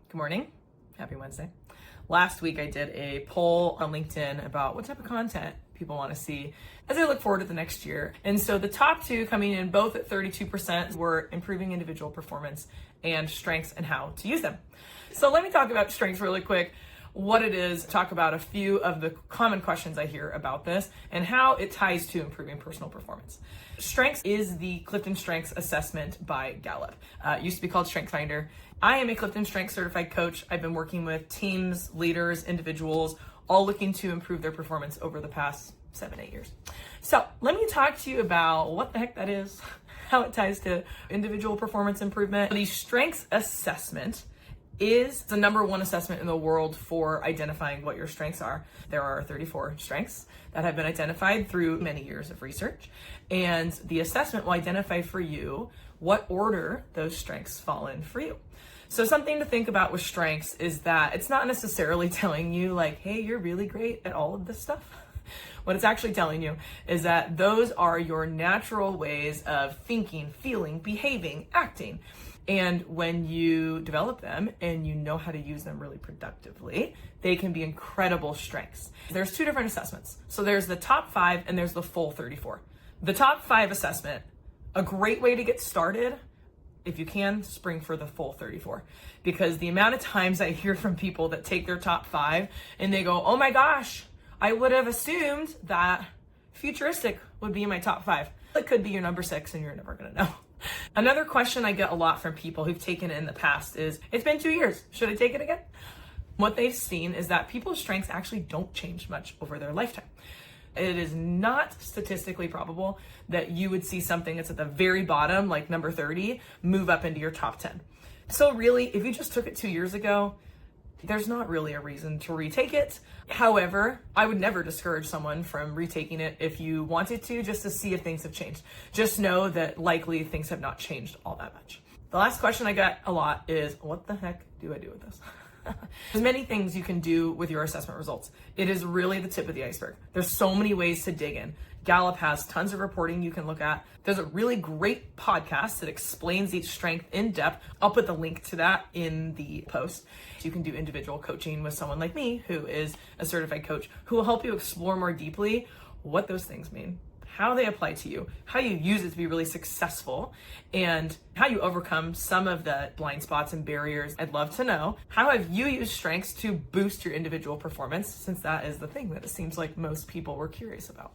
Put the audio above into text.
Good morning. Happy Wednesday. Last week I did a poll on LinkedIn about what type of content people want to see as I look forward to the next year. And so the top two coming in both at 32% were improving individual performance and strengths and how to use them. So let me talk about strengths really quick, what it is, talk about a few of the common questions I hear about this and how it ties to improving personal performance. Strengths is the CliftonStrengths assessment by Gallup. It used to be called StrengthsFinder. I am a CliftonStrengths certified coach. I've been working with teams, leaders, individuals, all looking to improve their performance over the past 7-8 years. So let me talk to you about what the heck that is, how it ties to individual performance improvement. The strengths assessment is the number one assessment in the world for identifying what your strengths are. There are 34 strengths that have been identified through many years of research, and the assessment will identify for you what order those strengths fall in for you. So something to think about with strengths is that it's not necessarily telling you like, hey, you're really great at all of this stuff. What it's actually telling you is that those are your natural ways of thinking, feeling, behaving, acting. And when you develop them and you know how to use them really productively, they can be incredible strengths. There's two different assessments. So there's the top 5 and there's the full 34. The top 5 assessment, a great way to get started, if you can, spring for the full 34. Because the amount of times I hear from people that take their top 5 and they go, oh my gosh, I would have assumed that futuristic would be in my top 5. It could be your number 6 and you're never gonna know. Another question I get a lot from people who've taken it in the past is, it's been 2 years, should I take it again? What they've seen is that people's strengths actually don't change much over their lifetime. It is not statistically probable that you would see something that's at the very bottom, like number 30, move up into your top 10. So really, if you just took it 2 years ago, there's not really a reason to retake it. However, I would never discourage someone from retaking it if you wanted to, just to see if things have changed. Just know that likely things have not changed all that much. The last question I get a lot is, what the heck do I do with this? There's many things you can do with your assessment results. It is really the tip of the iceberg. There's so many ways to dig in. Gallup has tons of reporting you can look at. There's a really great podcast that explains each strength in depth. I'll put the link to that in the post. You can do individual coaching with someone like me, who is a certified coach, who will help you explore more deeply what those things mean, how they apply to you, how you use it to be really successful, and how you overcome some of the blind spots and barriers. I'd love to know, how have you used strengths to boost your individual performance, since that is the thing that it seems like most people were curious about.